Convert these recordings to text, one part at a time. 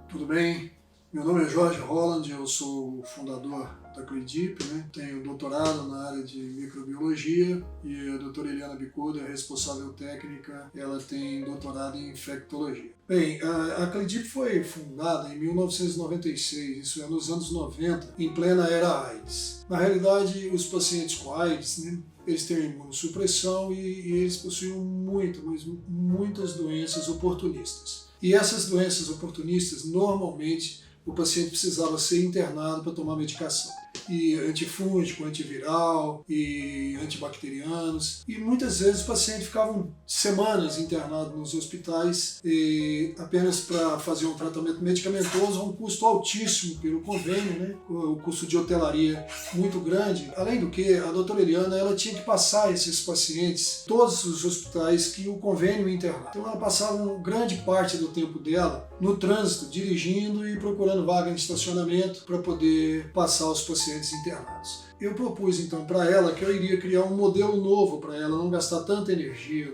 Tudo bem? Meu nome é Jorge Holland, eu sou o fundador da Credip, Tenho doutorado na área de microbiologia e a doutora Eliana Bicudo é responsável técnica, ela tem doutorado em infectologia. Bem, a Credip foi fundada em 1996, isso é nos anos 90, em plena era AIDS. Na realidade, os pacientes com AIDS, eles têm imunossupressão e eles possuíam muitas doenças oportunistas. E essas doenças oportunistas, normalmente, o paciente precisava ser internado para tomar medicação. E antifúngico, antiviral e antibacterianos. E muitas vezes os pacientes ficavam semanas internados nos hospitais apenas para fazer um tratamento medicamentoso a um custo altíssimo pelo convênio, o custo de hotelaria muito grande. Além do que, a doutora Eliana ela tinha que passar esses pacientes todos os hospitais que o convênio internava. Então ela passava uma grande parte do tempo dela no trânsito, dirigindo e procurando vaga em estacionamento para poder passar os pacientes internados. Eu propus então para ela que eu iria criar um modelo novo para ela não gastar tanta energia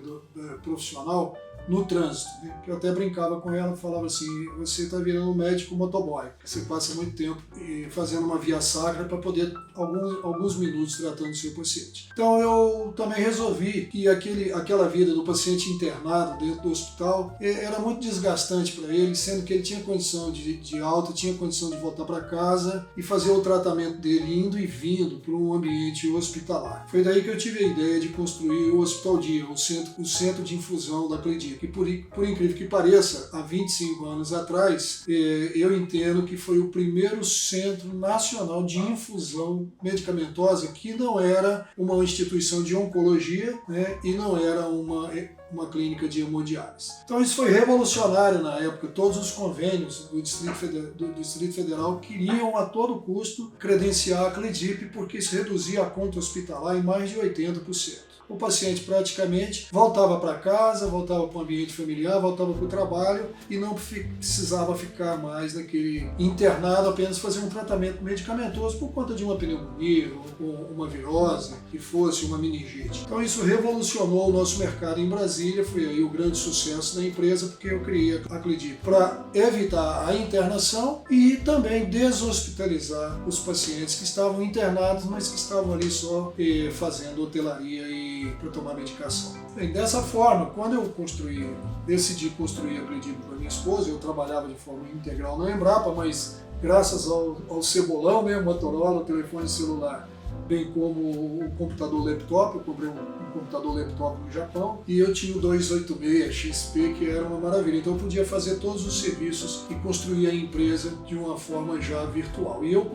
profissional no trânsito, que eu até brincava com ela, falava assim, você está virando um médico motoboy, você passa muito tempo fazendo uma via sacra para poder alguns minutos tratando do seu paciente. Então eu também resolvi que aquela vida do paciente internado dentro do hospital era muito desgastante para ele, sendo que ele tinha condição de alta, tinha condição de voltar para casa e fazer o tratamento dele indo e vindo para um ambiente hospitalar. Foi daí que eu tive a ideia de construir o Hospital Dia, o centro de infusão da Credip. Que por incrível que pareça, há 25 anos atrás, eu entendo que foi o primeiro centro nacional de infusão medicamentosa que não era uma instituição de oncologia, e não era uma clínica de hemodiálise. Então isso foi revolucionário na época. Todos os convênios do Distrito Federal queriam a todo custo credenciar a Credip porque isso reduzia a conta hospitalar em mais de 80%. O paciente praticamente voltava para casa, voltava para o ambiente familiar, voltava para o trabalho e não precisava ficar mais naquele internado apenas fazer um tratamento medicamentoso por conta de uma pneumonia ou uma virose, que fosse uma meningite. Então isso revolucionou o nosso mercado em Brasília, foi aí o grande sucesso da empresa, porque eu criei a Credip para evitar a internação e também deshospitalizar os pacientes que estavam internados, mas que estavam ali só fazendo hotelaria e para tomar medicação. Bem, dessa forma, quando eu decidi construir a Credip para minha esposa, eu trabalhava de forma integral na Embrapa, mas graças ao cebolão, Motorola, o telefone celular, bem como o computador laptop, eu comprei um computador laptop no Japão e eu tinha o 286 XP, que era uma maravilha. Então eu podia fazer todos os serviços e construir a empresa de uma forma já virtual. E eu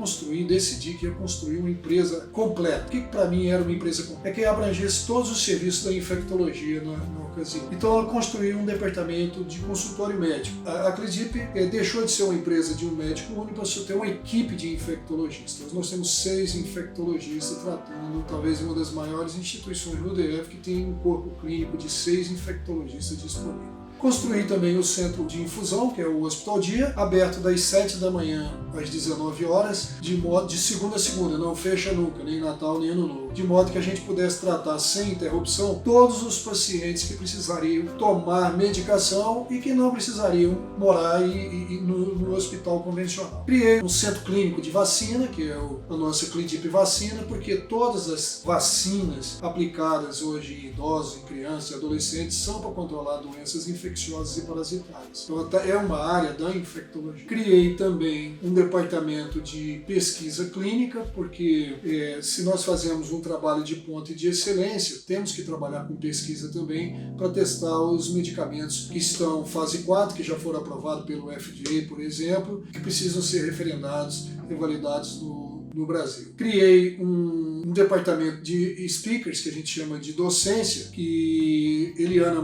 decidi que ia construir uma empresa completa. O que para mim era uma empresa completa? É que abrangesse todos os serviços da infectologia na ocasião. Então eu construí um departamento de consultório médico. A Credip deixou de ser uma empresa de um médico único para ter uma equipe de infectologistas. Nós temos 6 infectologistas tratando talvez uma das maiores instituições no DF que tem um corpo clínico de 6 infectologistas disponíveis. Construí também o centro de infusão, que é o Hospital Dia, aberto das 7 da manhã às 19 horas, de segunda a segunda, não fecha nunca, nem Natal, nem Ano Novo, de modo que a gente pudesse tratar sem interrupção todos os pacientes que precisariam tomar medicação e que não precisariam morar no hospital convencional. Criei um centro clínico de vacina, que é a nossa Credip Vacina, porque todas as vacinas aplicadas hoje em idosos, em crianças e adolescentes são para controlar doenças infecciosas e parasitárias. Então é uma área da infectologia. Criei também um departamento de pesquisa clínica, porque se nós fazemos um trabalho de ponta e de excelência, temos que trabalhar com pesquisa também para testar os medicamentos que estão fase 4, que já foram aprovados pelo FDA, por exemplo, que precisam ser referendados e validados no Brasil. Criei um departamento de speakers, que a gente chama de docência, que Eliana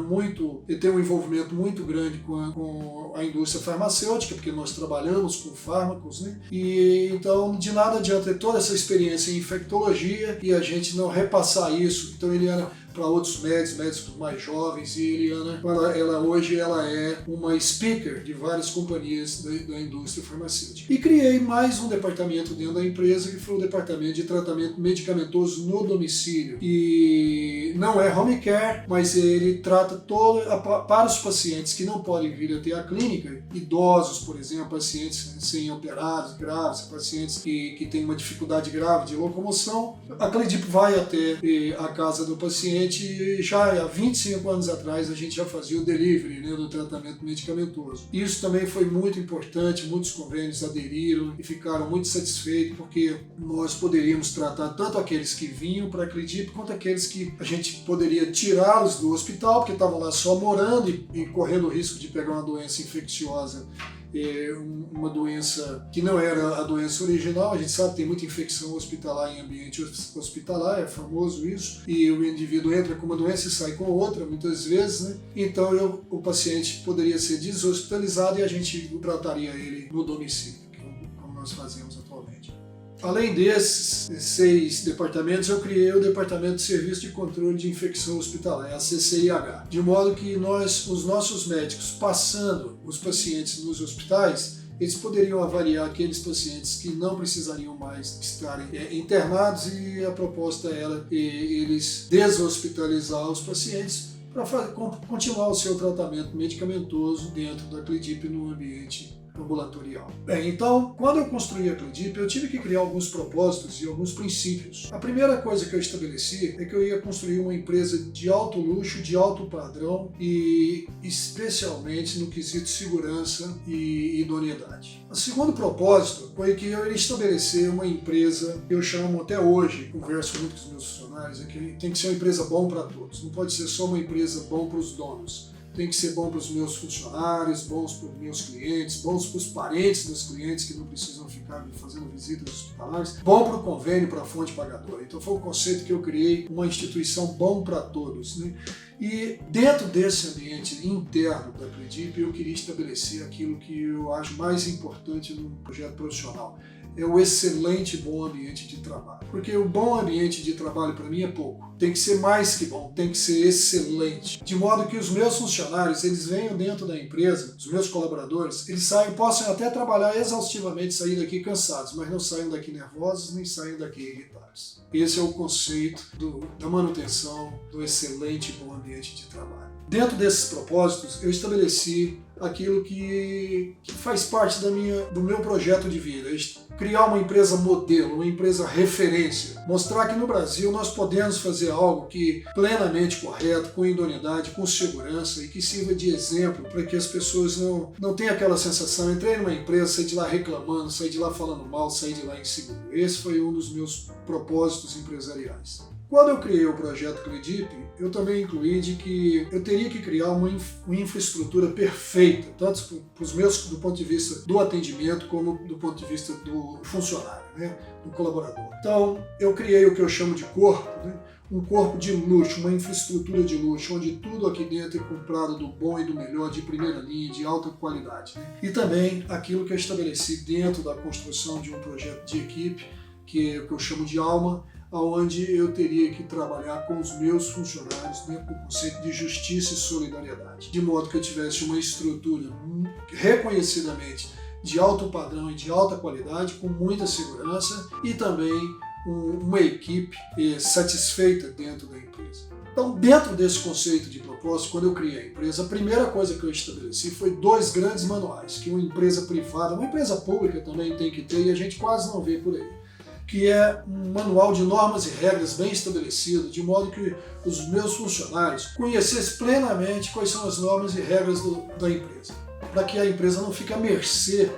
tem um envolvimento muito grande com a indústria farmacêutica, porque nós trabalhamos com fármacos, E então de nada adianta ter toda essa experiência em infectologia e a gente não repassar isso. Então Eliana para outros médicos mais jovens, e Eliana, hoje ela é uma speaker de várias companhias da indústria farmacêutica. E criei mais um departamento dentro da empresa, que foi o departamento de tratamento medicamentoso no domicílio. E não é home care, mas ele trata para os pacientes que não podem vir até a clínica, clínica, idosos, por exemplo, pacientes sem-operados graves, pacientes que têm uma dificuldade grave de locomoção, a Cledipo vai até a casa do paciente e já há 25 anos atrás a gente já fazia o delivery, né, do tratamento medicamentoso. Isso também foi muito importante, muitos convênios aderiram e ficaram muito satisfeitos porque nós poderíamos tratar tanto aqueles que vinham para a Cledipo quanto aqueles que a gente poderia tirá-los do hospital porque estavam lá só morando e correndo o risco de pegar uma doença infecciosa, uma doença que não era a doença original. A gente sabe que tem muita infecção hospitalar em ambiente hospitalar, é famoso isso, e o indivíduo entra com uma doença e sai com outra, muitas vezes, né? Então o paciente poderia ser deshospitalizado e a gente trataria ele no domicílio, como nós fazemos atualmente. Além desses 6 departamentos, eu criei o Departamento de Serviço de Controle de Infecção Hospitalar, a CCIH, de modo que os nossos médicos, passando os pacientes nos hospitais, eles poderiam avaliar aqueles pacientes que não precisariam mais estarem internados, e a proposta era eles deshospitalizar os pacientes para continuar o seu tratamento medicamentoso dentro da Cledipo no ambiente ambulatorial. Bem, então, quando eu construí a Cledipo, eu tive que criar alguns propósitos e alguns princípios. A primeira coisa que eu estabeleci é que eu ia construir uma empresa de alto luxo, de alto padrão e especialmente no quesito segurança e idoneidade. O segundo propósito foi que eu ia estabelecer uma empresa que eu chamo até hoje, converso muito com os meus funcionários, é que tem que ser uma empresa bom para todos, não pode ser só uma empresa bom para os donos. Tem que ser bom para os meus funcionários, bons para os meus clientes, bons para os parentes dos clientes que não precisam ficar fazendo visitas hospitalares, bom para o convênio, para a fonte pagadora. Então foi o conceito que eu criei, uma instituição bom para todos, né? E dentro desse ambiente interno da Cledipo, eu queria estabelecer aquilo que eu acho mais importante no projeto profissional. É o excelente bom ambiente de trabalho. Porque o bom ambiente de trabalho para mim é pouco. Tem que ser mais que bom, tem que ser excelente. De modo que os meus funcionários, eles venham dentro da empresa, os meus colaboradores, eles possam até trabalhar exaustivamente, sair daqui cansados, mas não saiam daqui nervosos, nem saiam daqui irritados. Esse é o conceito da manutenção do excelente bom ambiente de trabalho. Dentro desses propósitos, eu estabeleci aquilo que faz parte do meu projeto de vida. Criar uma empresa modelo, uma empresa referência. Mostrar que no Brasil nós podemos fazer algo que plenamente correto, com idoneidade, com segurança e que sirva de exemplo para que as pessoas não tenham aquela sensação, entrei numa empresa, saí de lá reclamando, saí de lá falando mal, saí de lá inseguro. Esse foi um dos meus propósitos empresariais. Quando eu criei o projeto Cledipo, eu também incluí de que eu teria que criar uma infraestrutura perfeita, tanto para os meus, do ponto de vista do atendimento, como do ponto de vista do funcionário, né, do colaborador. Então, eu criei o que eu chamo de corpo, né, um corpo de luxo, uma infraestrutura de luxo, onde tudo aqui dentro é comprado do bom e do melhor, de primeira linha, de alta qualidade. Né? E também aquilo que eu estabeleci dentro da construção de um projeto de equipe, que é o que eu chamo de alma, onde eu teria que trabalhar com os meus funcionários dentro do conceito de justiça e solidariedade, de modo que eu tivesse uma estrutura reconhecidamente de alto padrão e de alta qualidade, com muita segurança e também uma equipe satisfeita dentro da empresa. Então, dentro desse conceito de propósito, quando eu criei a empresa, a primeira coisa que eu estabeleci foi 2 grandes manuais, que uma empresa privada, uma empresa pública também tem que ter e a gente quase não vê por aí, que é um manual de normas e regras bem estabelecido, de modo que os meus funcionários conhecessem plenamente quais são as normas e regras da empresa, para que a empresa não fique à mercê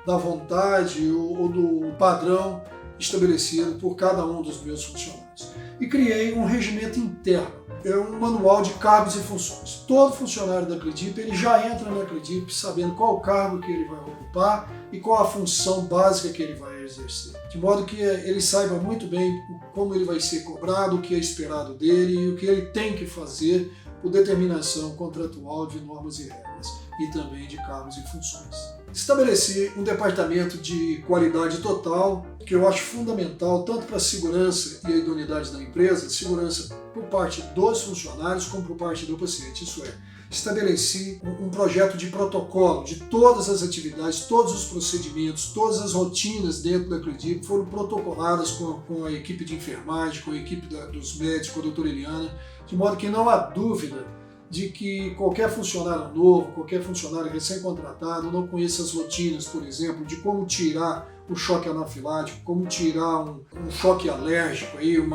da vontade ou do padrão estabelecido por cada um dos meus funcionários. E criei um regimento interno, é um manual de cargos e funções. Todo funcionário da Cledipo, ele já entra na Cledipo sabendo qual o cargo que ele vai ocupar e qual a função básica que ele vai exercer. De modo que ele saiba muito bem como ele vai ser cobrado, o que é esperado dele e o que ele tem que fazer por determinação contratual de normas e regras e também de cargos e funções. Estabeleci um departamento de qualidade total, que eu acho fundamental tanto para a segurança e a idoneidade da empresa, segurança por parte dos funcionários como por parte do paciente. Isso é, estabeleci um projeto de protocolo de todas as atividades, todos os procedimentos, todas as rotinas dentro da Cledipo foram protocoladas com a equipe de enfermagem, com a equipe dos médicos, com a doutora Eliana, de modo que não há dúvida de que qualquer funcionário novo, qualquer funcionário recém-contratado não conheça as rotinas, por exemplo, de como tirar o choque anafilático, como tirar um choque alérgico, aí, um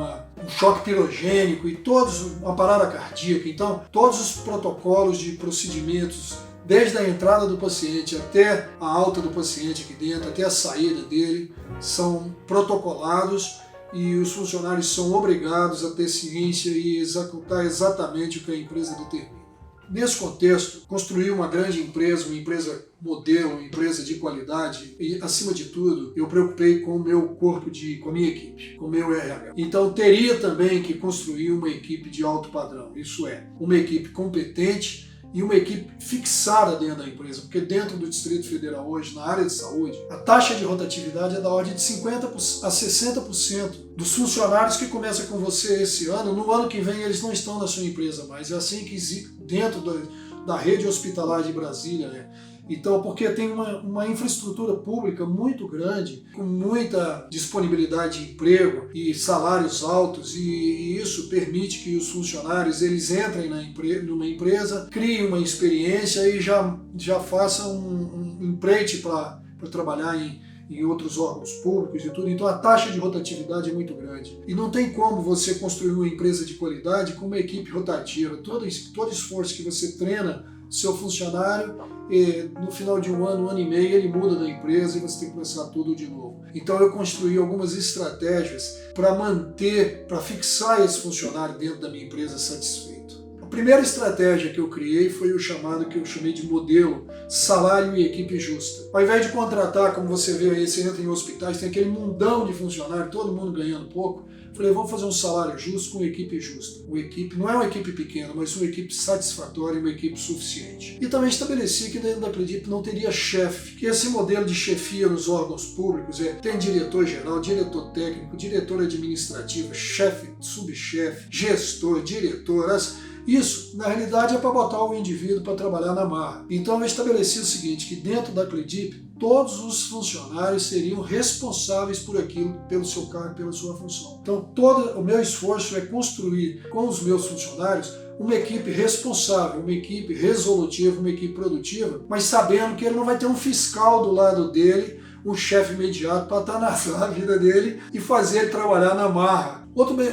choque pirogênico e uma parada cardíaca. Então, todos os protocolos de procedimentos, desde a entrada do paciente até a alta do paciente aqui dentro, até a saída dele, são protocolados e os funcionários são obrigados a ter ciência e executar exatamente o que a empresa determina. Nesse contexto, construir uma grande empresa, uma empresa modelo, uma empresa de qualidade e, acima de tudo, eu preocupei com o meu corpo, com a minha equipe, com o meu RH. Então, teria também que construir uma equipe de alto padrão, isso é, uma equipe competente e uma equipe fixada dentro da empresa, porque dentro do Distrito Federal hoje, na área de saúde, a taxa de rotatividade é da ordem de 50% a 60% dos funcionários que começam com você esse ano, no ano que vem eles não estão na sua empresa mais. É assim que dentro da rede hospitalar de Brasília, né? Então, porque tem uma infraestrutura pública muito grande, com muita disponibilidade de emprego e salários altos, e isso permite que os funcionários eles entrem numa empresa, criem uma experiência e já façam um empreite para trabalhar em outros órgãos públicos e tudo. Então a taxa de rotatividade é muito grande. E não tem como você construir uma empresa de qualidade com uma equipe rotativa. Todo esforço que você treina seu funcionário, no final de um ano e meio, ele muda da empresa e você tem que começar tudo de novo. Então eu construí algumas estratégias para fixar esse funcionário dentro da minha empresa satisfeito. A primeira estratégia que eu criei foi o chamado que eu chamei de modelo salário e equipe justa. Ao invés de contratar, como você vê aí, você entra em hospitais, tem aquele mundão de funcionário, todo mundo ganhando pouco. Falei, vamos fazer um salário justo com uma equipe justa. Uma equipe, não é uma equipe pequena, mas uma equipe satisfatória e uma equipe suficiente. E também estabeleci que dentro da Acredip não teria chefe, que esse modelo de chefia nos órgãos públicos tem diretor-geral, diretor técnico, diretor administrativo, chefe, subchefe, gestor, diretor. Isso, na realidade, é para botar o indivíduo para trabalhar na marra. Então eu estabeleci o seguinte, que dentro da Acredip, todos os funcionários seriam responsáveis por aquilo, pelo seu cargo, pela sua função. Então todo o meu esforço é construir com os meus funcionários uma equipe responsável, uma equipe resolutiva, uma equipe produtiva, mas sabendo que ele não vai ter um fiscal do lado dele, um chefe imediato para estar na vida dele e fazer ele trabalhar na marra.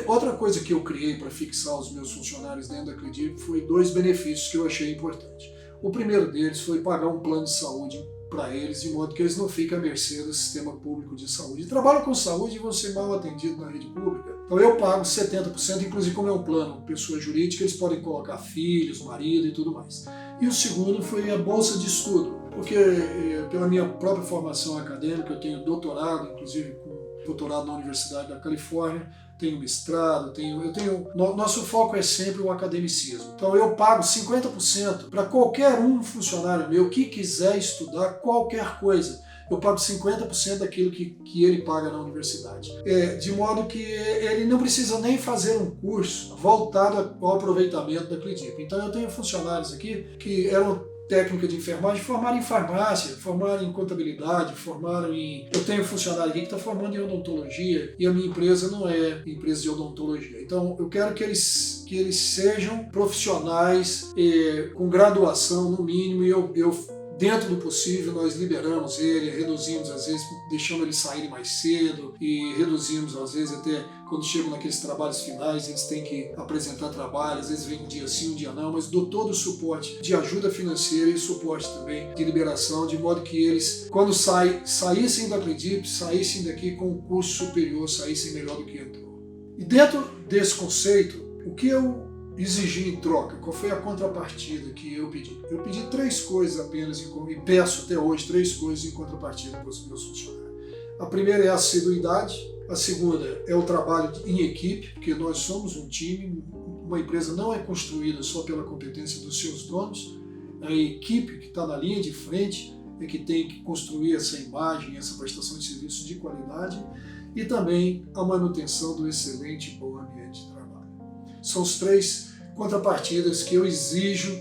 Outra coisa que eu criei para fixar os meus funcionários dentro da Acredip foi 2 benefícios que eu achei importantes. O primeiro deles foi pagar um plano de saúde para eles, de modo que eles não fiquem à mercê do sistema público de saúde. Trabalham com saúde e vão ser mal atendidos na rede pública. Então eu pago 70%, inclusive como é um plano pessoa jurídica, eles podem colocar filhos, marido e tudo mais. E o segundo foi a bolsa de estudo, porque pela minha própria formação acadêmica, eu tenho doutorado, inclusive com doutorado na Universidade da Califórnia, tenho mestrado, nosso foco é sempre o academicismo. Então eu pago 50% para qualquer um funcionário meu que quiser estudar qualquer coisa. Eu pago 50% daquilo que ele paga na universidade. De modo que ele não precisa nem fazer um curso voltado ao aproveitamento da Acredip. Então eu tenho funcionários aqui que eram técnica de enfermagem, formaram em farmácia, formaram em contabilidade, Eu tenho um funcionário aqui que está formando em odontologia e a minha empresa não é empresa de odontologia. Então eu quero que eles sejam profissionais com graduação no mínimo e eu dentro do possível, nós liberamos ele, reduzimos às vezes, deixando ele sair mais cedo e reduzimos às vezes até quando chegam naqueles trabalhos finais, eles têm que apresentar trabalho, às vezes vem um dia sim, um dia não, mas dou todo o suporte de ajuda financeira e suporte também de liberação, de modo que eles, quando saíssem da Acredip, saíssem daqui com um curso superior, saíssem melhor do que entrou. E dentro desse conceito, o que eu exigi em troca? Qual foi a contrapartida que eu pedi? Eu pedi 3 coisas apenas, e peço até hoje 3 coisas em contrapartida para os meus funcionários. A primeira é a assiduidade, a segunda é o trabalho em equipe, porque nós somos um time, uma empresa não é construída só pela competência dos seus donos, a equipe que está na linha de frente é que tem que construir essa imagem, essa prestação de serviço de qualidade, e também a manutenção do excelente e bom ambiente de trabalho. São os 3 contrapartidas que eu exijo,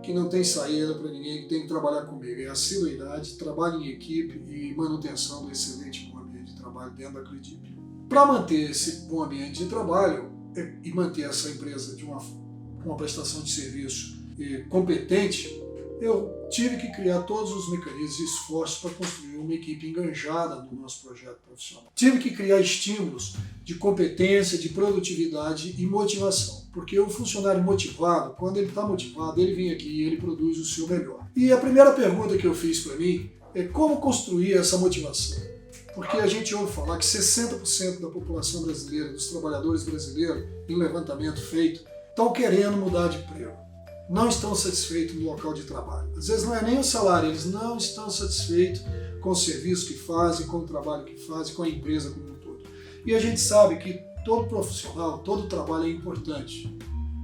que não tem saída para ninguém, que tem que trabalhar comigo. É assiduidade, trabalho em equipe e manutenção do excelente bom ambiente de trabalho dentro da Acredip. Para manter esse bom ambiente de trabalho e manter essa empresa com uma prestação de serviço competente, eu tive que criar todos os mecanismos e esforços para construir uma equipe enganjada no nosso projeto profissional. Tive que criar estímulos de competência, de produtividade e motivação, porque o funcionário motivado, quando ele está motivado, ele vem aqui e ele produz o seu melhor. E a primeira pergunta que eu fiz para mim é como construir essa motivação. Porque a gente ouve falar que 60% da população brasileira, dos trabalhadores brasileiros, em levantamento feito, estão querendo mudar de emprego. Não estão satisfeitos no local de trabalho. Às vezes não é nem o salário, eles não estão satisfeitos com o serviço que fazem, com o trabalho que fazem, com a empresa como um todo. E a gente sabe que todo profissional, todo trabalho é importante.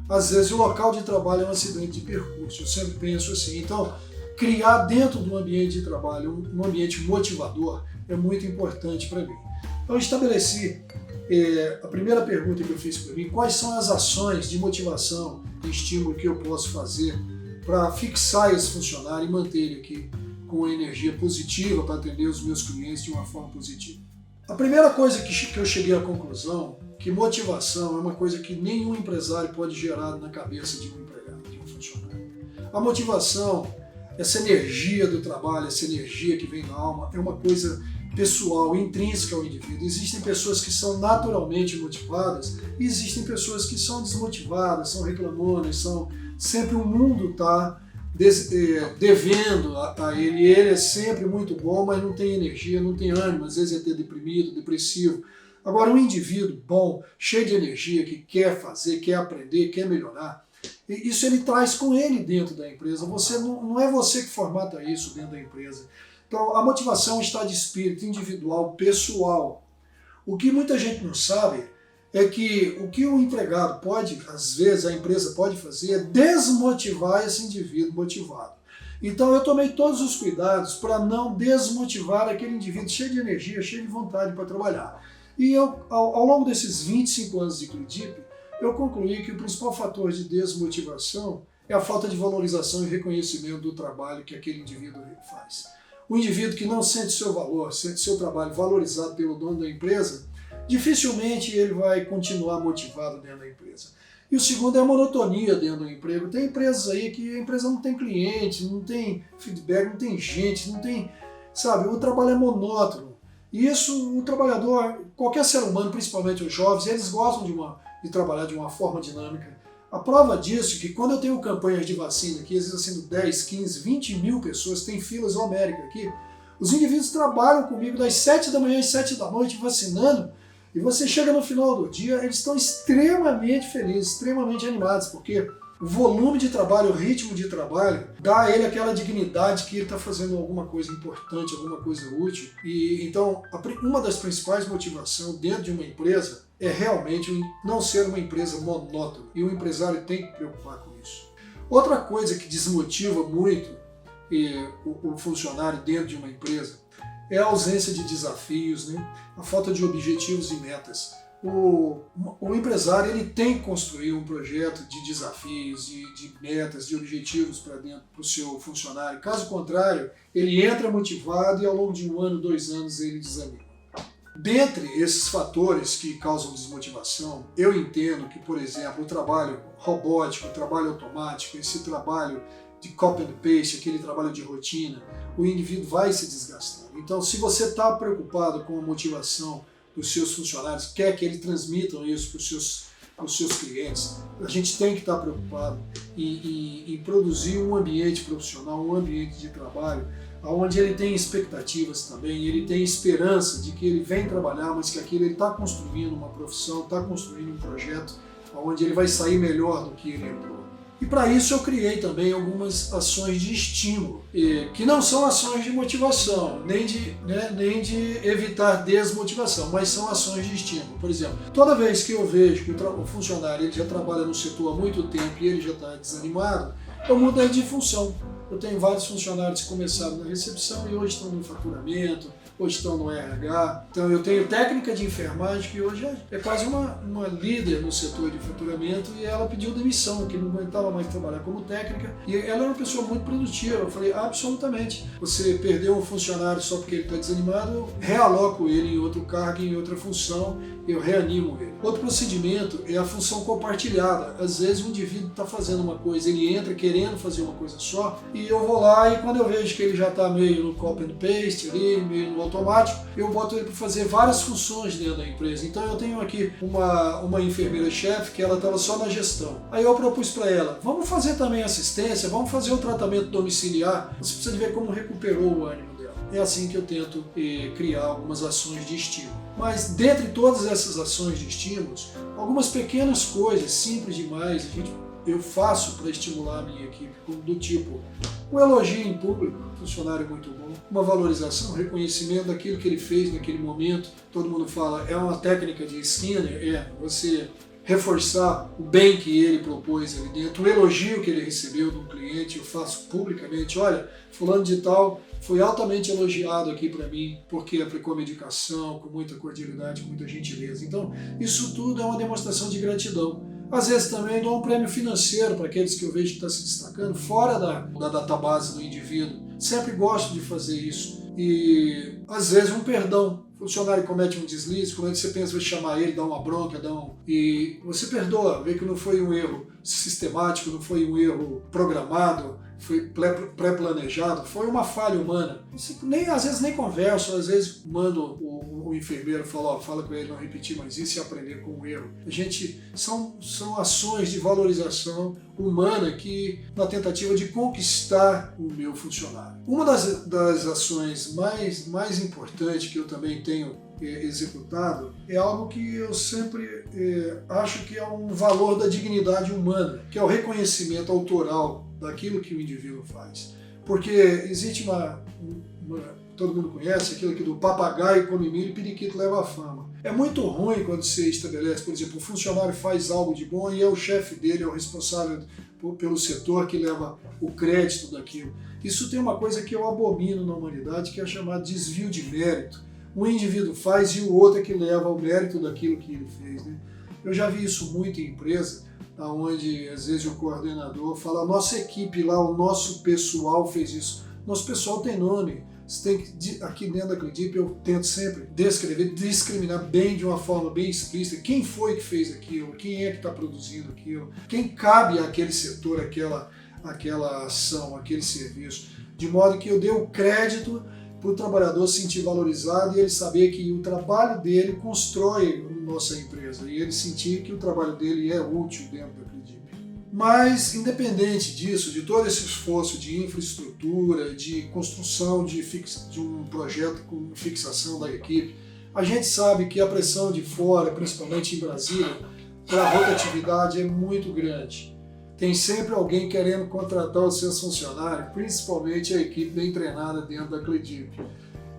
Às vezes o local de trabalho é um acidente de percurso, eu sempre penso assim. Então, criar dentro do ambiente de trabalho um ambiente motivador é muito importante para mim. Então, eu estabeleci a primeira pergunta que eu fiz para mim: quais são as ações de motivação, de estímulo que eu posso fazer para fixar esse funcionário e manter ele aqui com energia positiva para atender os meus clientes de uma forma positiva. A primeira coisa que eu cheguei à conclusão que motivação é uma coisa que nenhum empresário pode gerar na cabeça de um empregado, de um funcionário. A motivação, essa energia do trabalho, essa energia que vem da alma, é uma coisa pessoal, intrínseca ao indivíduo. Existem pessoas que são naturalmente motivadas e existem pessoas que são desmotivadas, são reclamonas, são sempre o mundo está devendo a ele. Ele é sempre muito bom, mas não tem energia, não tem ânimo, às vezes é até deprimido, depressivo. Agora, um indivíduo bom, cheio de energia, que quer fazer, quer aprender, quer melhorar, isso ele traz com ele dentro da empresa. Não é você que formata isso dentro da empresa. Então, a motivação está de espírito individual, pessoal. O que muita gente não sabe é que o que o empregado pode, às vezes a empresa pode fazer, é desmotivar esse indivíduo motivado. Então, eu tomei todos os cuidados para não desmotivar aquele indivíduo cheio de energia, cheio de vontade para trabalhar. E eu, ao longo desses 25 anos de CLIDIP, eu concluí que o principal fator de desmotivação é a falta de valorização e reconhecimento do trabalho que aquele indivíduo faz. O indivíduo que não sente seu valor, sente seu trabalho valorizado pelo dono da empresa, dificilmente ele vai continuar motivado dentro da empresa. E o segundo é a monotonia dentro do emprego. Tem empresas aí que a empresa não tem cliente, não tem feedback, não tem gente, não tem, sabe, o trabalho é monótono. E isso, o trabalhador, qualquer ser humano, principalmente os jovens, eles gostam de trabalhar de uma forma dinâmica. A prova disso é que quando eu tenho campanhas de vacina aqui, às vezes sendo 10, 15, 20 mil pessoas, tem filas homéricas aqui, os indivíduos trabalham comigo das 7 da manhã às 7 da noite vacinando, e você chega no final do dia, eles estão extremamente felizes, extremamente animados, porque o volume de trabalho, o ritmo de trabalho, dá a ele aquela dignidade que ele está fazendo alguma coisa importante, alguma coisa útil. E então, uma das principais motivações dentro de uma empresa é realmente não ser uma empresa monótona. E o empresário tem que preocupar com isso. Outra coisa que desmotiva muito o funcionário dentro de uma empresa é a ausência de desafios, né? A falta de objetivos e metas. O empresário ele tem que construir um projeto de desafios, de metas, de objetivos para dentro para o seu funcionário. Caso contrário, ele entra motivado e ao longo de 1 ano, 2 anos ele desanima. Dentre esses fatores que causam desmotivação, eu entendo que, por exemplo, o trabalho robótico, o trabalho automático, esse trabalho de copy and paste, aquele trabalho de rotina, o indivíduo vai se desgastando. Então, se você está preocupado com a motivação dos seus funcionários, quer que eles transmitam isso para os seus clientes, a gente tem que estar preocupado em produzir um ambiente profissional, um ambiente de trabalho, onde ele tem expectativas também, ele tem esperança de que ele vem trabalhar, mas que aquilo ele está construindo uma profissão, está construindo um projeto onde ele vai sair melhor do que ele entrou. E para isso eu criei também algumas ações de estímulo, que não são ações de motivação, nem de evitar desmotivação, mas são ações de estímulo. Por exemplo, toda vez que eu vejo que o funcionário ele já trabalha no setor há muito tempo e ele já está desanimado, eu mudo ele de função. Eu tenho vários funcionários que começaram na recepção e hoje estão no faturamento, hoje estão no RH. Então eu tenho técnica de enfermagem que hoje é quase uma líder no setor de faturamento, e ela pediu demissão, que não aguentava mais trabalhar como técnica, e ela é uma pessoa muito produtiva. Eu falei, absolutamente, você perdeu um funcionário só porque ele está desanimado, eu realoco ele em outro cargo, em outra função, eu reanimo ele. Outro procedimento é a função compartilhada. Às vezes o indivíduo está fazendo uma coisa, ele entra querendo fazer uma coisa só, e eu vou lá e quando eu vejo que ele já está meio no copy and paste ali, meio no automático, eu boto ele para fazer várias funções dentro da empresa. Então eu tenho aqui uma enfermeira-chefe que ela estava só na gestão. Aí eu propus para ela, vamos fazer também assistência, vamos fazer o tratamento domiciliar. Você precisa de ver como recuperou o ânimo dela. É assim que eu tento criar algumas ações de estímulo. Mas dentre todas essas ações de estímulos, algumas pequenas coisas, simples demais, eu faço para estimular a minha equipe, do tipo um elogio em público, funcionário muito bom, uma valorização, reconhecimento daquilo que ele fez naquele momento. Todo mundo fala, é uma técnica de Skinner, você reforçar o bem que ele propôs ali dentro, o elogio que ele recebeu de um cliente, eu faço publicamente, olha, fulano de tal foi altamente elogiado aqui para mim, porque aplicou medicação com muita cordialidade, com muita gentileza. Então, isso tudo é uma demonstração de gratidão. Às vezes também dou um prêmio financeiro para aqueles que eu vejo que estão se destacando fora da database do indivíduo. Sempre gosto de fazer isso. E às vezes um perdão. O funcionário comete um deslize, quando você pensa em chamar ele, dar uma bronca, e você perdoa, vê que não foi um erro sistemático, não foi um erro programado, foi pré-planejado, foi uma falha humana. Você às vezes nem converso, às vezes mando o enfermeiro fala com ele não repetir mais isso e aprender com o erro. São ações de valorização humana que na tentativa de conquistar o meu funcionário. Uma das ações mais importantes que eu também tenho executado é algo que eu sempre acho que é um valor da dignidade humana, que é o reconhecimento autoral daquilo que o indivíduo faz. Porque existe todo mundo conhece aquilo aqui do papagaio come milho e periquito leva a fama. É muito ruim quando você estabelece, por exemplo, um funcionário faz algo de bom e é o chefe dele, é o responsável pelo setor que leva o crédito daquilo. Isso tem uma coisa que eu abomino na humanidade, que é chamado desvio de mérito. Um indivíduo faz e o outro é que leva o mérito daquilo que ele fez, né? Eu já vi isso muito em empresa, onde às vezes o coordenador fala, a nossa equipe lá, o nosso pessoal fez isso. Nosso pessoal tem nome. Você tem que, aqui dentro da Credip, eu tento sempre discriminar bem, de uma forma bem explícita, quem foi que fez aquilo, quem é que está produzindo aquilo, quem cabe àquele setor, aquela ação, aquele serviço, de modo que eu dê o crédito para o trabalhador se sentir valorizado e ele saber que o trabalho dele constrói a nossa empresa e ele sentir que o trabalho dele é útil dentro da Credip. Mas, independente disso, de todo esse esforço de infraestrutura, de construção de um projeto com fixação da equipe, a gente sabe que a pressão de fora, principalmente em Brasília, para a rotatividade é muito grande. Tem sempre alguém querendo contratar os seus funcionários, principalmente a equipe bem treinada dentro da Credip.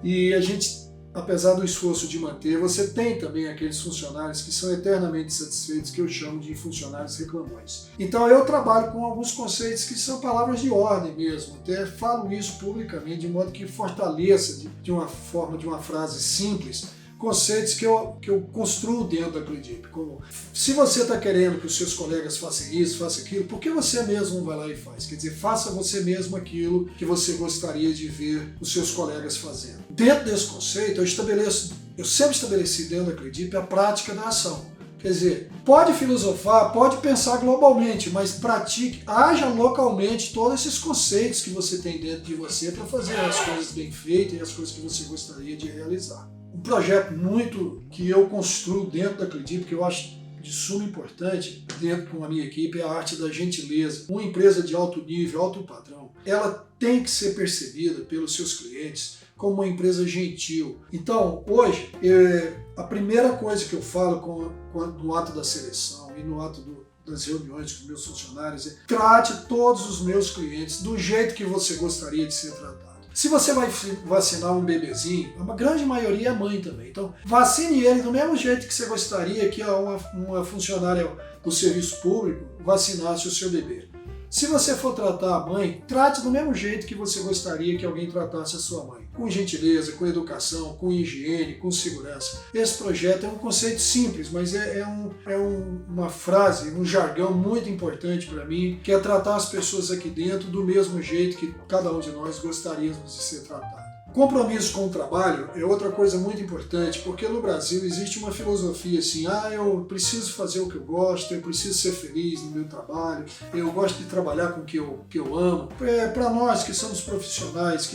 E a gente, apesar do esforço de manter, você tem também aqueles funcionários que são eternamente satisfeitos, que eu chamo de funcionários reclamões. Então eu trabalho com alguns conceitos que são palavras de ordem mesmo, até falo isso publicamente, de modo que fortaleça de uma frase simples, conceitos que eu construo dentro da Credip, como se você está querendo que os seus colegas façam isso, façam aquilo, por que você mesmo não vai lá e faz? Quer dizer, faça você mesmo aquilo que você gostaria de ver os seus colegas fazendo. Dentro desse conceito, eu sempre estabeleci dentro da Credip a prática da ação. Quer dizer, pode filosofar, pode pensar globalmente, mas pratique, haja localmente todos esses conceitos que você tem dentro de você para fazer as coisas bem feitas e as coisas que você gostaria de realizar. Um projeto muito que eu construo dentro da Credip, que eu acho de suma importância dentro com a minha equipe, é a arte da gentileza. Uma empresa de alto nível, alto padrão, ela tem que ser percebida pelos seus clientes como uma empresa gentil. Então, hoje, a primeira coisa que eu falo no ato da seleção e no ato das reuniões com meus funcionários é: trate todos os meus clientes do jeito que você gostaria de ser tratado. Se você vai vacinar um bebezinho, a grande maioria é mãe também. Então, vacine ele do mesmo jeito que você gostaria que uma funcionária do serviço público vacinasse o seu bebê. Se você for tratar a mãe, trate do mesmo jeito que você gostaria que alguém tratasse a sua mãe. Com gentileza, com educação, com higiene, com segurança. Esse projeto é um conceito simples, mas uma frase, um jargão muito importante para mim, que é tratar as pessoas aqui dentro do mesmo jeito que cada um de nós gostaríamos de ser tratado. Compromisso com o trabalho é outra coisa muito importante, porque no Brasil existe uma filosofia assim, eu preciso fazer o que eu gosto, eu preciso ser feliz no meu trabalho, eu gosto de trabalhar com o que eu amo. Para nós que somos profissionais,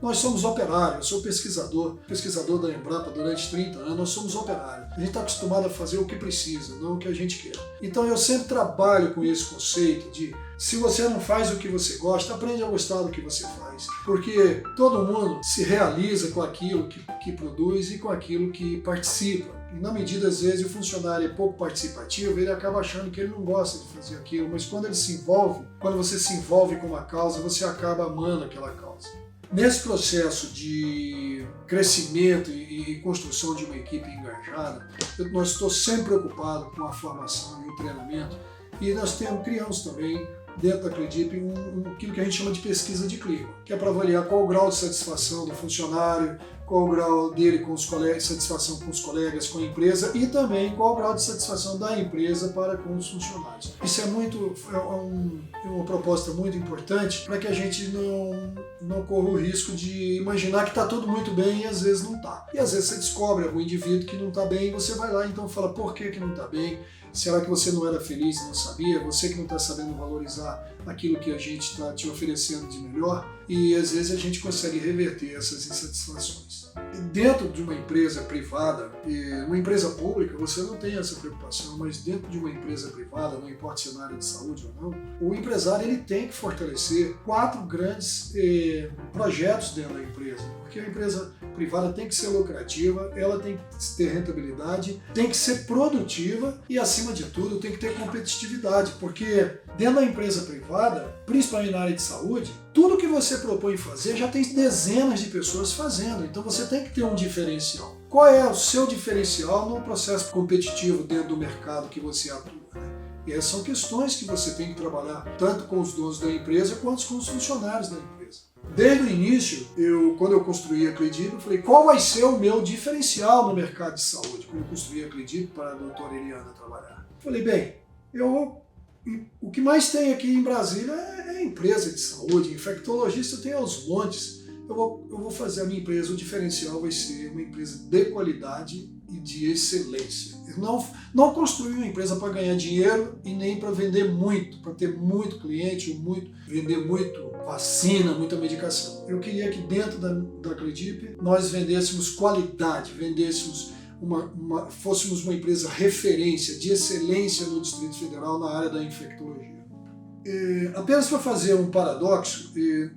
nós somos operários, eu sou pesquisador da Embrapa durante 30 anos, nós somos operários. A gente está acostumado a fazer o que precisa, não o que a gente quer. Então eu sempre trabalho com esse conceito de se você não faz o que você gosta, aprende a gostar do que você faz. Porque todo mundo se realiza com aquilo que produz e com aquilo que participa. E na medida, às vezes, o funcionário é pouco participativo, ele acaba achando que ele não gosta de fazer aquilo. Mas quando você se envolve com uma causa, você acaba amando aquela causa. Nesse processo de crescimento e construção de uma equipe engajada, nós estou sempre preocupado com a formação e o treinamento. E nós criamos também, dentro da Credip, aquilo que a gente chama de pesquisa de clima, que é para avaliar qual o grau de satisfação do funcionário, qual o grau dele com os colegas, satisfação com os colegas, com a empresa e também qual o grau de satisfação da empresa para com os funcionários. Isso é uma proposta muito importante para que a gente não corra o risco de imaginar que está tudo muito bem e às vezes não está. E às vezes você descobre algum indivíduo que não está bem e você vai lá e então fala por que não está bem. Será que você não era feliz e não sabia? Você que não está sabendo valorizar aquilo que a gente está te oferecendo de melhor? E às vezes a gente consegue reverter essas insatisfações. Dentro de uma empresa privada, uma empresa pública, você não tem essa preocupação, mas dentro de uma empresa privada, não importa se é na área de saúde ou não, o empresário ele tem que fortalecer 4 grandes projetos dentro da empresa. Porque a empresa privada tem que ser lucrativa, ela tem que ter rentabilidade, tem que ser produtiva e, acima de tudo, tem que ter competitividade. Porque dentro da empresa privada, principalmente na área de saúde, tudo que você propõe fazer já tem dezenas de pessoas fazendo. Então você tem que ter um diferencial. Qual é o seu diferencial no processo competitivo dentro do mercado que você atua, né? E essas são questões que você tem que trabalhar tanto com os donos da empresa quanto com os funcionários da empresa. Desde o início, quando eu construí a Credip, eu falei qual vai ser o meu diferencial no mercado de saúde. Quando eu construí a Credip para a doutora Eliana trabalhar. Falei, bem, o que mais tem aqui em Brasília é empresa de saúde, infectologista tem aos montes. Eu vou fazer a minha empresa, o diferencial vai ser uma empresa de qualidade e de excelência. Eu não construí uma empresa para ganhar dinheiro e nem para vender muito, para ter muito cliente, vender muito vacina, muita medicação. Eu queria que dentro da Credip nós vendêssemos qualidade, fôssemos uma empresa referência, de excelência no Distrito Federal na área da infectologia. Apenas para fazer um paradoxo,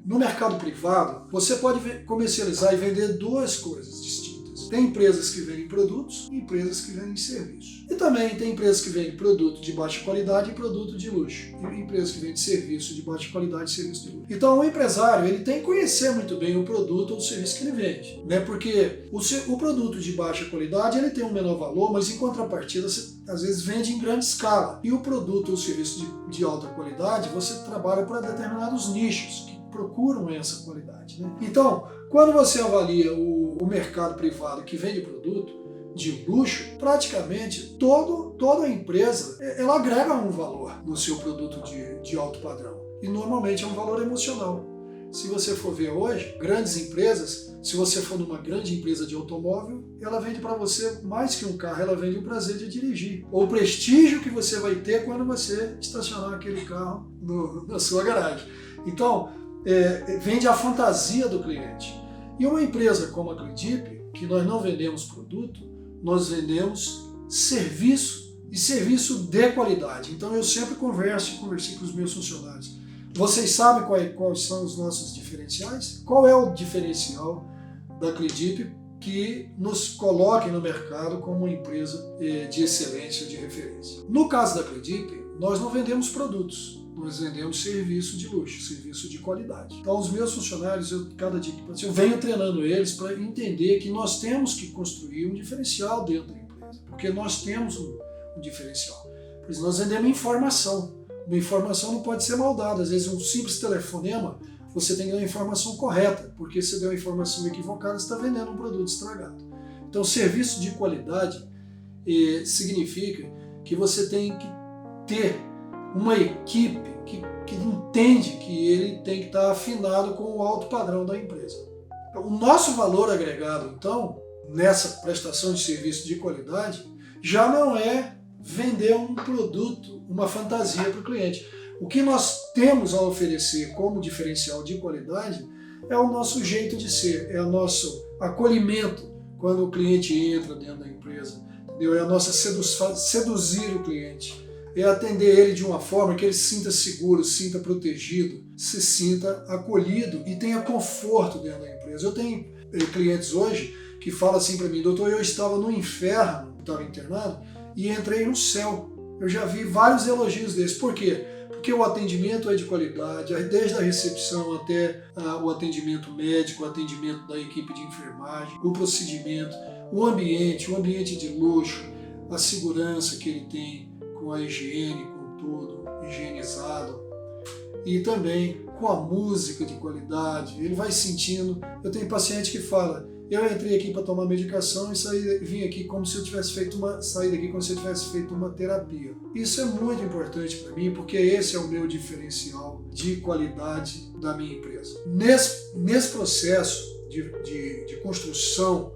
no mercado privado você pode comercializar e vender 2 coisas distintas. Tem empresas que vendem produtos e empresas que vendem serviços. E também tem empresas que vendem produto de baixa qualidade e produto de luxo. E empresas que vendem serviço de baixa qualidade e serviço de luxo. Então o empresário ele tem que conhecer muito bem o produto ou o serviço que ele vende, né? Porque o produto de baixa qualidade ele tem um menor valor, mas em contrapartida você às vezes vende em grande escala. E o produto ou o serviço de alta qualidade você trabalha para determinados nichos que procuram essa qualidade, né? Então, quando você avalia o mercado privado que vende produto de luxo, praticamente toda a empresa ela agrega um valor no seu produto de alto padrão. E normalmente é um valor emocional. Se você for ver hoje, grandes empresas, se você for numa grande empresa de automóvel, ela vende para você mais que um carro, ela vende o prazer de dirigir. Ou o prestígio que você vai ter quando você estacionar aquele carro na sua garagem. Então, vende a fantasia do cliente. E uma empresa como a Credip, que nós não vendemos produto, nós vendemos serviço e serviço de qualidade. Então eu sempre conversei com os meus funcionários. Vocês sabem quais são os nossos diferenciais? Qual é o diferencial da Credip que nos coloque no mercado como uma empresa de excelência, de referência? No caso da Credip, nós não vendemos produtos. Nós vendemos serviço de luxo, serviço de qualidade. Então, os meus funcionários, cada dia que eu venho treinando eles para entender que nós temos que construir um diferencial dentro da empresa, porque nós temos um diferencial. Por isso, nós vendemos informação. Uma informação não pode ser mal dada. Às vezes um simples telefonema, você tem que dar a informação correta, porque se deu a informação equivocada, você está vendendo um produto estragado. Então, serviço de qualidade significa que você tem que ter uma equipe que entende que ele tem que estar afinado com o alto padrão da empresa. O nosso valor agregado, então, nessa prestação de serviço de qualidade, já não é vender um produto, uma fantasia para o cliente. O que nós temos a oferecer como diferencial de qualidade é o nosso jeito de ser, é o nosso acolhimento quando o cliente entra dentro da empresa, entendeu? É a nossa seduzir o cliente, é atender ele de uma forma que ele se sinta seguro, se sinta protegido, se sinta acolhido e tenha conforto dentro da empresa. Eu tenho clientes hoje que falam assim para mim: doutor, eu estava no inferno, estava internado, e entrei no céu. Eu já vi vários elogios desses. Por quê? Porque o atendimento é de qualidade, desde a recepção até o atendimento médico, o atendimento da equipe de enfermagem, o procedimento, o ambiente de luxo, a segurança que ele tem com a higiene, com tudo higienizado, e também com a música de qualidade. Ele vai sentindo. Eu tenho paciente que fala: eu entrei aqui para tomar medicação e vim aqui como se eu tivesse saí daqui como se eu tivesse feito uma terapia. Isso é muito importante para mim, porque esse é o meu diferencial de qualidade da minha empresa. Nesse processo de construção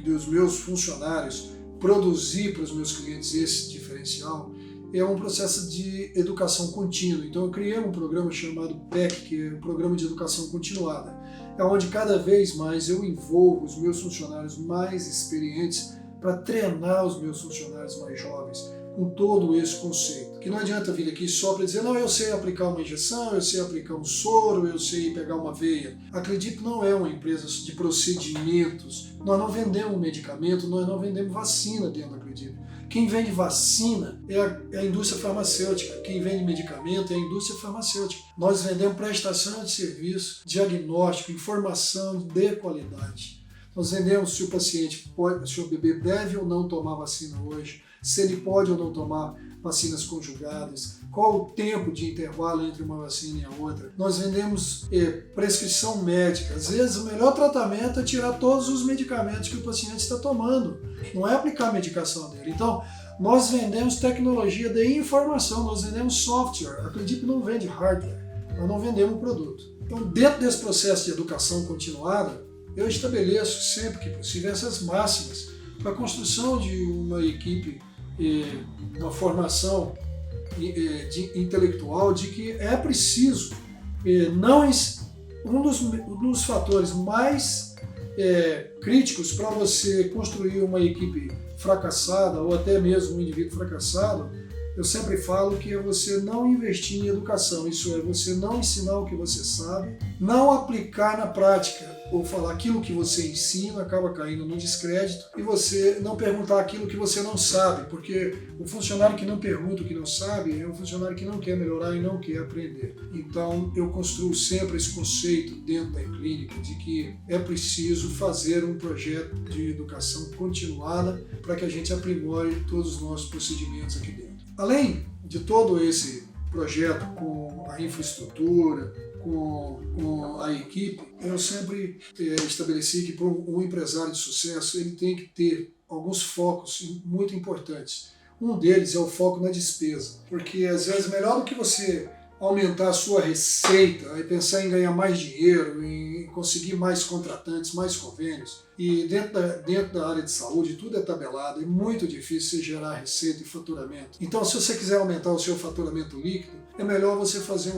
dos meus funcionários, produzir para os meus clientes esse diferencial, é um processo de educação contínua. Então eu criei um programa chamado PEC, que é o Programa de Educação Continuada. É onde cada vez mais eu envolvo os meus funcionários mais experientes para treinar os meus funcionários mais jovens com todo esse conceito. Que não adianta vir aqui só para dizer: não, eu sei aplicar uma injeção, eu sei aplicar um soro, eu sei pegar uma veia. Acredito, não é uma empresa de procedimentos. Nós não vendemos medicamento, nós não vendemos vacina dentro da Acredito. Quem vende vacina é a indústria farmacêutica. Quem vende medicamento é a indústria farmacêutica. Nós vendemos prestação de serviço, diagnóstico, informação de qualidade. Nós vendemos se o paciente pode, se o bebê deve ou não tomar vacina hoje, se ele pode ou não tomar vacinas conjugadas, qual o tempo de intervalo entre uma vacina e a outra. Nós vendemos prescrição médica. Às vezes o melhor tratamento é tirar todos os medicamentos que o paciente está tomando, não é aplicar a medicação dele. Então, nós vendemos tecnologia de informação, nós vendemos software. Acredito que não vende hardware, nós não vendemos produto. Então, dentro desse processo de educação continuada, eu estabeleço sempre que possível essas máximas para a construção de uma equipe, uma formação intelectual, de que é preciso, um dos fatores mais críticos para você construir uma equipe fracassada ou até mesmo um indivíduo fracassado, eu sempre falo que é você não investir em educação, isso é, você não ensinar o que você sabe, não aplicar na prática, ou falar aquilo que você ensina acaba caindo no descrédito, e você não perguntar aquilo que você não sabe, porque o funcionário que não pergunta o que não sabe é um funcionário que não quer melhorar e não quer aprender. Então eu construo sempre esse conceito dentro da clínica de que é preciso fazer um projeto de educação continuada para que a gente aprimore todos os nossos procedimentos aqui dentro. Além de todo esse projeto com a infraestrutura, com a equipe, eu sempre estabeleci que para um empresário de sucesso ele tem que ter alguns focos muito importantes. Um deles é o foco na despesa, porque às vezes melhor do que você aumentar a sua receita e pensar em ganhar mais dinheiro, em conseguir mais contratantes, mais convênios. E dentro da área de saúde tudo é tabelado, é muito difícil você gerar receita e faturamento. Então, se você quiser aumentar o seu faturamento líquido, é melhor você fazer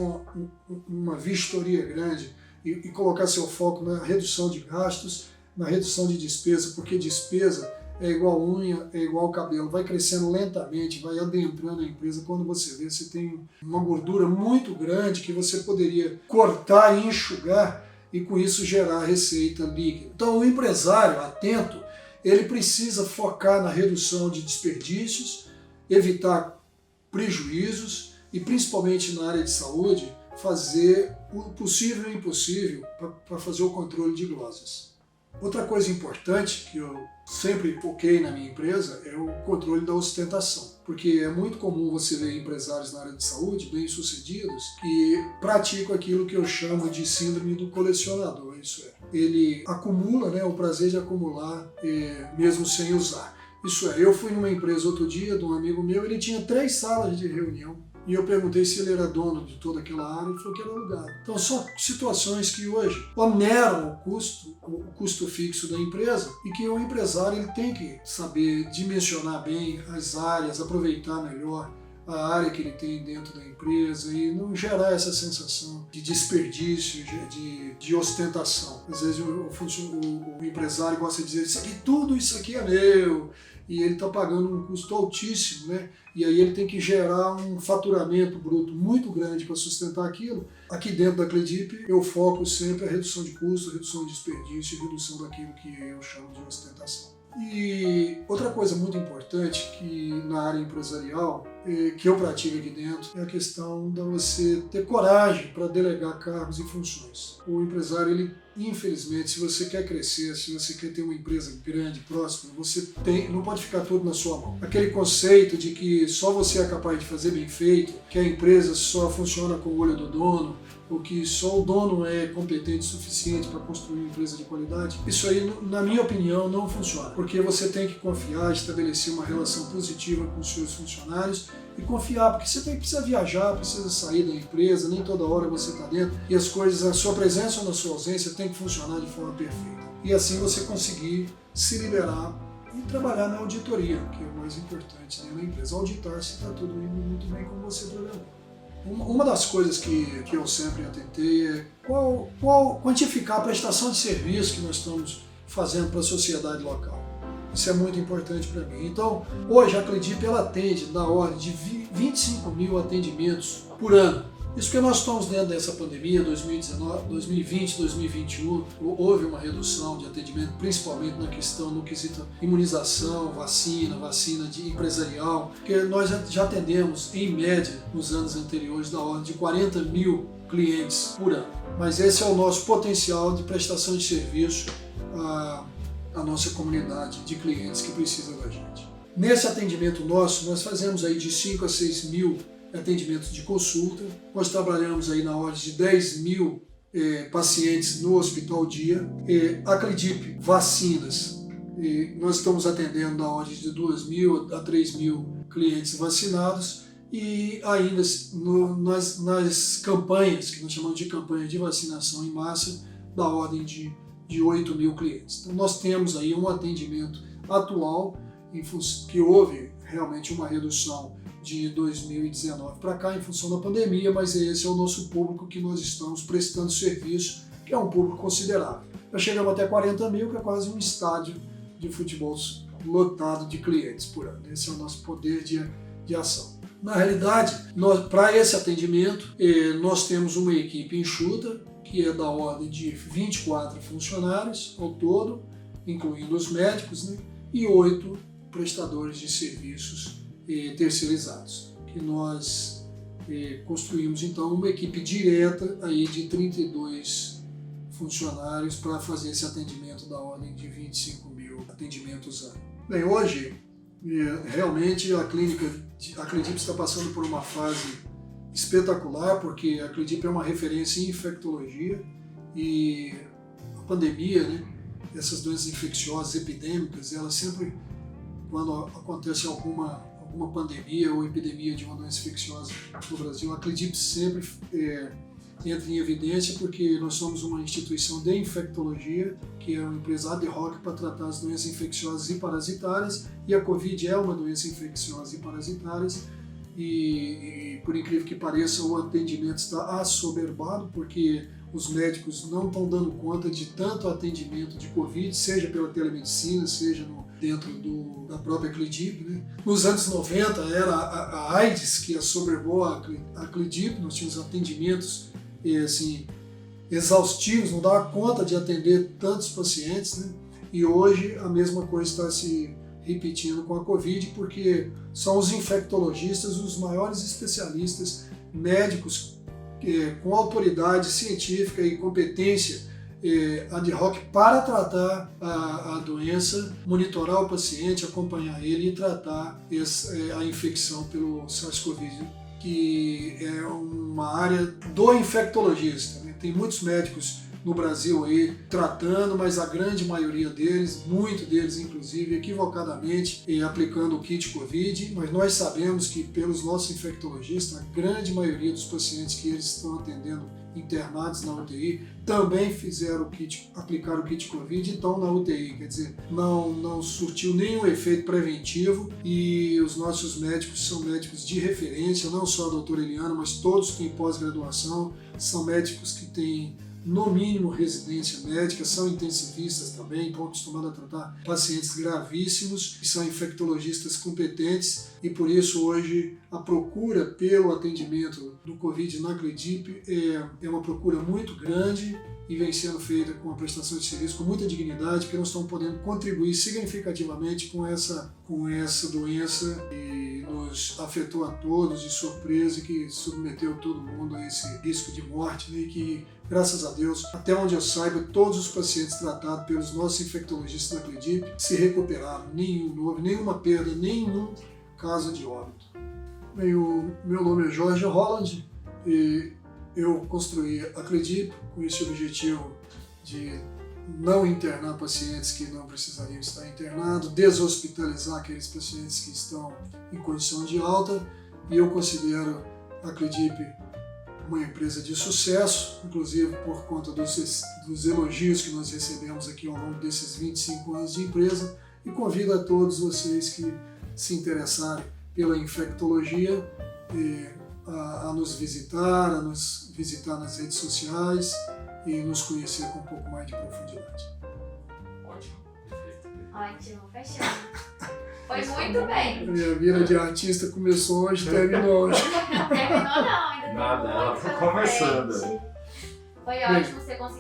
uma vistoria grande e colocar seu foco na redução de gastos, na redução de despesa, porque despesa é igual unha, é igual cabelo, vai crescendo lentamente, vai adentrando a empresa. Quando você vê, você tem uma gordura muito grande que você poderia cortar e enxugar e com isso gerar receita líquida. Então o empresário atento, ele precisa focar na redução de desperdícios, evitar prejuízos e principalmente na área de saúde, fazer o possível e o impossível para fazer o controle de gloses. Outra coisa importante que eu sempre foquei na minha empresa é o controle da ostentação, porque é muito comum você ver empresários na área de saúde bem-sucedidos que praticam aquilo que eu chamo de síndrome do colecionador, isso é, ele acumula, né, o prazer de acumular mesmo sem usar. Isso é, eu fui numa empresa outro dia de um amigo meu, ele tinha 3 salas de reunião. E eu perguntei se ele era dono de toda aquela área, ele falou que era alugado. Então são situações que hoje oneram o custo fixo da empresa e que o empresário ele tem que saber dimensionar bem as áreas, aproveitar melhor a área que ele tem dentro da empresa e não gerar essa sensação de desperdício, de ostentação. Às vezes o empresário gosta de dizer tudo isso aqui é meu, e ele está pagando um custo altíssimo, né? E aí ele tem que gerar um faturamento bruto muito grande para sustentar aquilo. Aqui dentro da Cledip eu foco sempre a redução de custo, redução de desperdício e redução daquilo que eu chamo de ostentação. E outra coisa muito importante que na área empresarial, que eu pratico aqui dentro, é a questão de você ter coragem para delegar cargos e funções. O empresário, ele, infelizmente, se você quer crescer, se você quer ter uma empresa grande, próspera, você não pode ficar tudo na sua mão. Aquele conceito de que só você é capaz de fazer bem feito, que a empresa só funciona com o olho do dono, ou que só o dono é competente o suficiente para construir uma empresa de qualidade, isso aí, na minha opinião, não funciona. Porque você tem que confiar, estabelecer uma relação positiva com os seus funcionários e confiar, porque você precisa viajar, precisa sair da empresa, nem toda hora você está dentro, e as coisas, a sua presença ou a sua ausência tem que funcionar de forma perfeita. E assim você conseguir se liberar e trabalhar na auditoria, que é o mais importante dentro da empresa. Auditar se está tudo indo muito bem como você programou. Uma das coisas que eu sempre atentei é quantificar a prestação de serviço que nós estamos fazendo para a sociedade local. Isso é muito importante para mim. Então, hoje a Cledip ela atende na ordem de 25 mil atendimentos por ano. Isso porque nós estamos dentro dessa pandemia, 2019, 2020, 2021, houve uma redução de atendimento, principalmente no quesito imunização, vacina de empresarial, porque nós já atendemos, em média, nos anos anteriores, da ordem de 40 mil clientes por ano. Mas esse é o nosso potencial de prestação de serviço à nossa comunidade de clientes que precisam da gente. Nesse atendimento nosso, nós fazemos aí de 5 a 6 mil atendimentos de consulta, nós trabalhamos aí na ordem de 10 mil pacientes no hospital dia. A Cledip Vacinas, nós estamos atendendo na ordem de 2 mil a 3 mil clientes vacinados e ainda nas campanhas, que nós chamamos de campanha de vacinação em massa, da ordem de 8 mil clientes. Então nós temos aí um atendimento atual que houve realmente uma redução de 2019 para cá em função da pandemia, mas esse é o nosso público que nós estamos prestando serviço, que é um público considerável. Nós chegamos até 40 mil, que é quase um estádio de futebol lotado de clientes por ano. Esse é o nosso poder de ação. Na realidade, para esse atendimento, nós temos uma equipe enxuta, que é da ordem de 24 funcionários ao todo, incluindo os médicos, né, e 8 prestadores de serviços terceirizados, que nós construímos então uma equipe direta aí de 32 funcionários para fazer esse atendimento da ordem de 25 mil atendimentos ano. Bem, hoje realmente a Cledip está passando por uma fase espetacular, porque a Cledip é uma referência em infectologia e a pandemia, né, essas doenças infecciosas epidêmicas, elas sempre, quando acontece alguma pandemia ou epidemia de uma doença infecciosa no Brasil, a Cledip sempre entra em evidência, porque nós somos uma instituição de infectologia, que é uma empresa ad hoc para tratar as doenças infecciosas e parasitárias, e a Covid é uma doença infecciosa e parasitária, e por incrível que pareça, o atendimento está assoberbado, porque os médicos não estão dando conta de tanto atendimento de Covid, seja pela telemedicina, seja dentro da própria Cledip, né? Nos anos 90 era a AIDS que assoberbou a Cledip, nós tínhamos atendimentos assim, exaustivos, não dava conta de atender tantos pacientes, né? E hoje a mesma coisa está se repetindo com a Covid, porque são os infectologistas os maiores especialistas médicos com autoridade científica e competência ad hoc para tratar a doença, monitorar o paciente, acompanhar ele e tratar a infecção pelo SARS-CoV, que é uma área do infectologista, né? Tem muitos médicos no Brasil aí tratando, mas a grande maioria deles, muito deles inclusive, equivocadamente aplicando o kit Covid, mas nós sabemos que pelos nossos infectologistas, a grande maioria dos pacientes que eles estão atendendo internados na UTI também aplicaram o kit Covid e estão na UTI, quer dizer, não surtiu nenhum efeito preventivo e os nossos médicos são médicos de referência, não só a doutora Eliana, mas todos que têm pós-graduação, são médicos que têm no mínimo residência médica, são intensivistas também, estão acostumados a tratar pacientes gravíssimos e são infectologistas competentes e por isso hoje a procura pelo atendimento do Covid na Acredip é uma procura muito grande e vem sendo feita com uma prestação de serviço com muita dignidade, porque nós estamos podendo contribuir significativamente com essa doença que nos afetou a todos de surpresa e que submeteu todo mundo a esse risco de morte, né, e que, graças a Deus, até onde eu saiba, todos os pacientes tratados pelos nossos infectologistas da Acredip se recuperaram, nenhuma perda, nenhum caso de óbito. Bem, o meu nome é Jorge Holland e eu construí a Acredip com esse objetivo de não internar pacientes que não precisariam estar internados, deshospitalizar aqueles pacientes que estão em condição de alta, e eu considero a Acredip uma empresa de sucesso, inclusive por conta dos elogios que nós recebemos aqui ao longo desses 25 anos de empresa, e convido a todos vocês que se interessarem pela infectologia a nos visitar nas redes sociais e nos conhecer com um pouco mais de profundidade. Ótimo, perfeito. Ótimo, fechamos. Foi muito bem. Minha vida de artista começou hoje e terminou hoje. Não terminou não, ainda tem Nada, ela muito tá pela começando. frente. Foi ótimo você conseguir